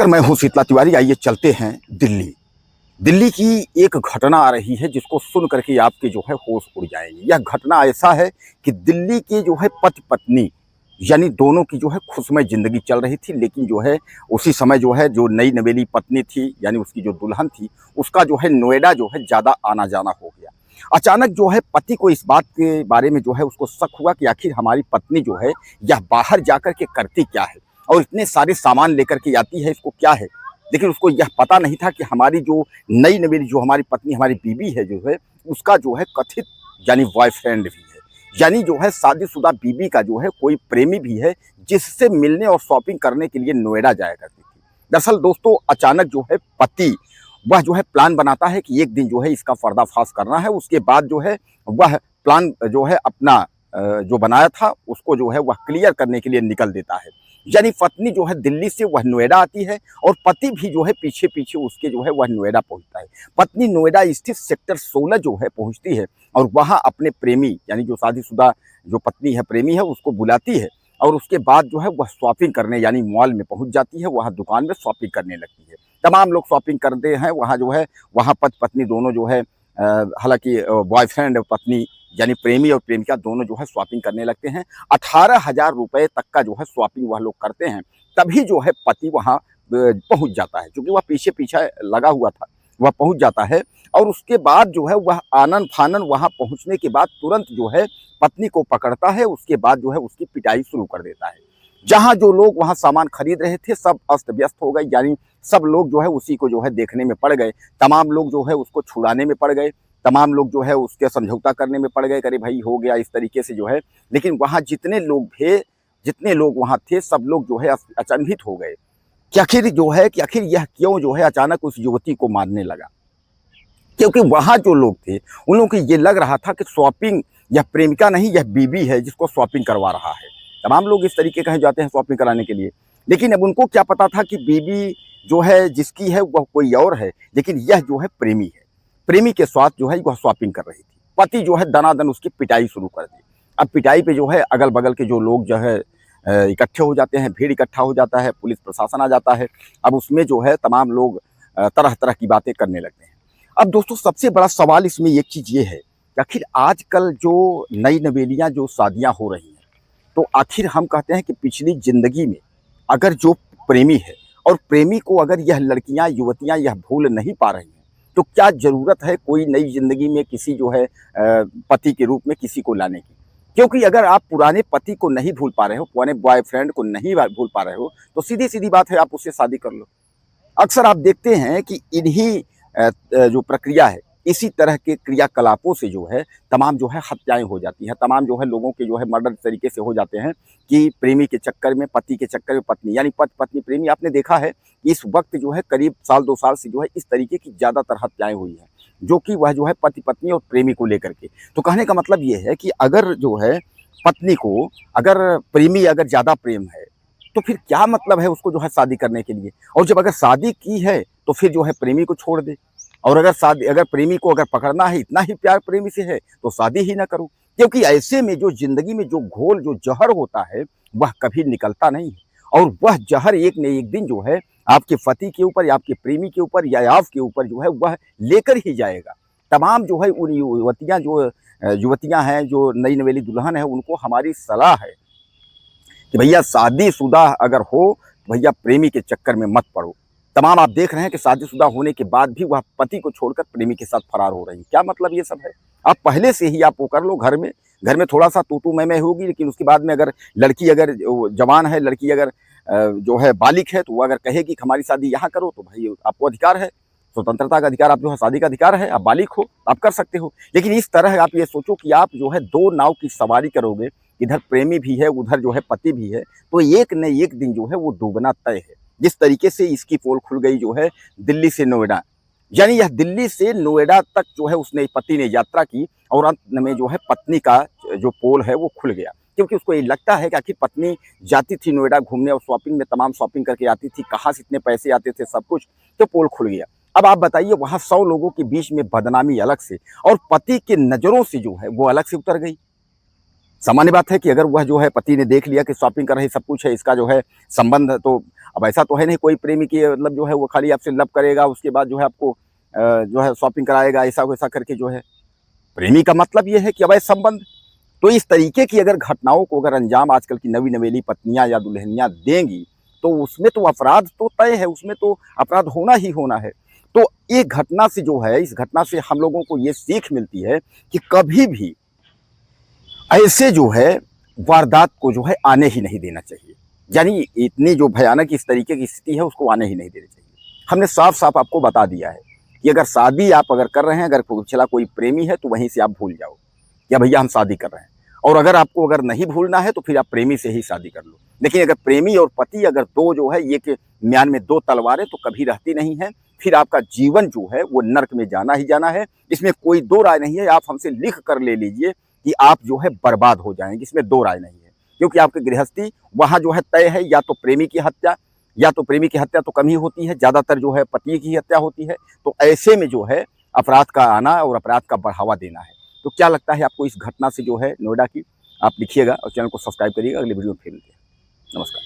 नमस्कार, मैं हूँ शीतला तिवारी। आइए चलते हैं दिल्ली। दिल्ली की एक घटना आ रही है जिसको सुन करके आपके जो है होश उड़ जाएंगे। यह घटना ऐसा है कि दिल्ली के जो है पति पत्नी यानी दोनों की जो है खुशमय ज़िंदगी चल रही थी, लेकिन जो है उसी समय जो है जो नई नवेली पत्नी थी यानी उसकी जो दुल्हन थी, उसका जो है नोएडा जो है ज़्यादा आना-जाना हो गया। अचानक जो है पति को इस बात के बारे में जो है उसको शक हुआ कि आखिर हमारी पत्नी जो है यह बाहर जाकर के करती क्या है और इतने सारे सामान लेकर के आती है, इसको क्या है। लेकिन उसको यह पता नहीं था कि हमारी जो नई नवेली जो हमारी पत्नी हमारी बीवी है जो है उसका जो है कथित यानी बॉयफ्रेंड भी है, यानी जो है शादीशुदा बीवी का जो है कोई प्रेमी भी है जिससे मिलने और शॉपिंग करने के लिए नोएडा जाया करती थी। दरअसल दोस्तों अचानक जो है पति वह जो है प्लान बनाता है कि एक दिन जो है इसका पर्दाफाश करना है। उसके बाद जो है वह प्लान जो है अपना जो बनाया था उसको जो है वह क्लियर करने के लिए निकल देता है। यानी पत्नी जो है दिल्ली से वह नोएडा आती है और पति भी जो है पीछे पीछे उसके जो है वह नोएडा पहुंचता है। पत्नी नोएडा स्थित सेक्टर 16 जो है पहुंचती है और वहां अपने प्रेमी यानी जो शादीशुदा जो पत्नी है प्रेमी है उसको बुलाती है और उसके बाद जो है वह शॉपिंग करने यानी मॉल में पहुंच जाती है। वहां दुकान में शॉपिंग करने लगती है। तमाम लोग शॉपिंग करते हैं वहाँ जो है, वहाँ पति पत्नी दोनों जो है हालांकि बॉयफ्रेंड और पत्नी यानी प्रेमी और प्रेमिका दोनों जो है शॉपिंग करने लगते हैं। 18,000 रुपये तक का जो है शॉपिंग वह लोग करते हैं। तभी जो है पति वहाँ पहुँच जाता है, क्योंकि वह पीछे पीछे लगा हुआ था, वह पहुँच जाता है। और उसके बाद जो है वह आनन फानन वहाँ पहुँचने के बाद तुरंत जो है पत्नी को पकड़ता है। उसके बाद जो है उसकी पिटाई शुरू कर देता है। जहाँ जो लोग वहाँ सामान खरीद रहे थे सब अस्त व्यस्त हो गए, यानी सब लोग जो है उसी को जो है देखने में पड़ गए। तमाम लोग जो है उसको छुड़ाने में पड़ गए, तमाम लोग जो है उसके समझौता करने में पड़ गए, अरे भाई हो गया इस तरीके से जो है। लेकिन वहाँ जितने लोग वहाँ थे सब लोग जो है अचंभित हो गए कि आखिर यह क्यों जो है अचानक उस युवती को मारने लगा। क्योंकि वहाँ जो लोग थे उन लोगों को ये लग रहा था कि शॉपिंग यह प्रेमिका नहीं यह बीवी है जिसको शॉपिंग करवा रहा है। तमाम लोग इस तरीके कहे जाते हैं शॉपिंग कराने के लिए, लेकिन अब उनको क्या पता था कि बीवी जो है जिसकी है वह कोई और है, लेकिन यह जो है प्रेमी है। प्रेमी के साथ जो है वह शॉपिंग कर रही थी। पति जो है दनादन उसकी पिटाई शुरू कर दी। अब पिटाई पे जो है अगल बगल के जो लोग जो है इकट्ठे हो जाते हैं, भीड़ इकट्ठा हो जाता है, पुलिस प्रशासन आ जाता है। अब उसमें जो है तमाम लोग तरह तरह की बातें करने लगते हैं। अब दोस्तों सबसे बड़ा सवाल इसमें एक चीज़ ये है कि आखिर आजकल जो नई नवेलियाँ जो शादियाँ हो रही हैं, तो आखिर हम कहते हैं कि पिछली ज़िंदगी में अगर जो प्रेमी है और प्रेमी को अगर यह लड़कियां युवतियां यह भूल नहीं पा रही हैं, तो क्या ज़रूरत है कोई नई ज़िंदगी में किसी जो है पति के रूप में किसी को लाने की। क्योंकि अगर आप पुराने पति को नहीं भूल पा रहे हो, पुराने बॉयफ्रेंड को नहीं भूल पा रहे हो, तो सीधी सीधी बात है आप उससे शादी कर लो। अक्सर आप देखते हैं कि इन्हीं जो प्रक्रिया है, इसी तरह के क्रियाकलापों से जो है तमाम जो है हत्याएँ हो जाती हैं। तमाम जो है लोगों के जो है मर्डर तरीके से हो जाते हैं कि प्रेमी के चक्कर में, पति के चक्कर में पत्नी, यानी पति पत्नी प्रेमी। आपने देखा है कि इस वक्त जो है करीब साल 2 साल से जो है इस तरीके की ज़्यादातर हत्याएँ हुई हैं, जो कि वह जो है पति पत्नी और प्रेमी को लेकर के। तो कहने का मतलब ये है कि अगर जो है पत्नी को अगर प्रेमी अगर ज़्यादा प्रेम है, तो फिर क्या मतलब है उसको जो है शादी करने के लिए। और जब अगर शादी की है तो फिर जो है प्रेमी को छोड़ दे। और अगर प्रेमी को अगर पकड़ना है, इतना ही प्यार प्रेमी से है, तो शादी ही ना करो। क्योंकि ऐसे में जो ज़िंदगी में जो घोल जो ज़हर होता है वह कभी निकलता नहीं है। और वह ज़हर एक न एक दिन जो है आपके पति के ऊपर या आपके प्रेमी के ऊपर या आपके ऊपर जो है वह लेकर ही जाएगा। तमाम जो है उन युवतियाँ हैं जो नई नवेली दुल्हन है, उनको हमारी सलाह है कि भैया शादीशुदा अगर हो तो भैया प्रेमी के चक्कर में मत पड़ो। तमाम आप देख रहे हैं कि शादीशुदा होने के बाद भी वह पति को छोड़कर प्रेमी के साथ फरार हो रही है। क्या मतलब ये सब है। आप पहले से ही आप वो कर लो घर में थोड़ा-सा तू-तू मैं होगी, लेकिन उसके बाद में अगर लड़की अगर जवान है, लड़की अगर जो है बालिग है, तो वो अगर कहेगी कि हमारी शादी यहाँ करो, तो भाई आपको अधिकार है, स्वतंत्रता का अधिकार, आप जो है शादी का अधिकार है, आप बालिग हो, आप कर सकते हो। लेकिन इस तरह आप ये सोचो कि आप जो है 2 नाव की सवारी करोगे, इधर प्रेमी भी है, उधर जो है पति भी है, तो एक न एक दिन जो है वो डूबना तय है। जिस तरीके से इसकी पोल खुल गई जो है दिल्ली से नोएडा, यानी यह दिल्ली से नोएडा तक जो है उसने पति ने यात्रा की और अंत में जो है पत्नी का जो पोल है वो खुल गया। क्योंकि उसको ये लगता है कि आखिर पत्नी जाती थी नोएडा घूमने और शॉपिंग में तमाम शॉपिंग करके आती थी, कहाँ से इतने पैसे आते थे सब कुछ, तो पोल खुल गया। अब आप बताइए वहाँ 100 लोगों के बीच में बदनामी अलग से और पति के नज़रों से जो है वो अलग से उतर गई। सामान्य बात है कि अगर वह जो है पति ने देख लिया कि शॉपिंग कर रही सब कुछ है, इसका जो है संबंध, तो अब ऐसा तो है नहीं कोई प्रेमी की मतलब जो है वो खाली आपसे लव करेगा, उसके बाद जो है आपको जो है शॉपिंग कराएगा, ऐसा वैसा करके जो है। प्रेमी का मतलब ये है कि अवैध संबंध। तो इस तरीके की अगर घटनाओं को अगर अंजाम आजकल की नवी नवेली पत्नियां या दुल्हनियां देंगी, तो उसमें तो अपराध तो तय है, उसमें तो अपराध होना ही होना है। तो एक घटना से जो है, इस घटना से हम लोगों को ये सीख मिलती है कि कभी भी ऐसे जो है वारदात को जो है आने ही नहीं देना चाहिए। यानी इतनी जो भयानक इस तरीके की स्थिति है उसको आने ही नहीं देनी चाहिए। हमने साफ साफ आपको बता दिया है कि अगर शादी आप अगर कर रहे हैं, अगर पिछला कोई प्रेमी है तो वहीं से आप भूल जाओ, या भैया हम शादी कर रहे हैं। और अगर आपको अगर नहीं भूलना है तो फिर आप प्रेमी से ही शादी कर लो। लेकिन अगर प्रेमी और पति अगर दो जो है, ये कि म्यान में दो तलवारें तो कभी रहती नहीं है। फिर आपका जीवन जो है वो नर्क में जाना ही जाना है, इसमें कोई दो राय नहीं है। आप हमसे लिख कर ले लीजिए कि आप जो है बर्बाद हो जाएंगे, इसमें दो राय नहीं है। क्योंकि आपकी गृहस्थी वहां जो है तय है, या तो प्रेमी की हत्या, या तो प्रेमी की हत्या तो कम ही होती है, ज्यादातर जो है पति की हत्या होती है। तो ऐसे में जो है अपराध का आना और अपराध का बढ़ावा देना है। तो क्या लगता है आपको इस घटना से जो है नोएडा की? आप लिखिएगा और चैनल को सब्सक्राइब करिएगा। अगले वीडियो में फिर मिलते हैं। नमस्कार।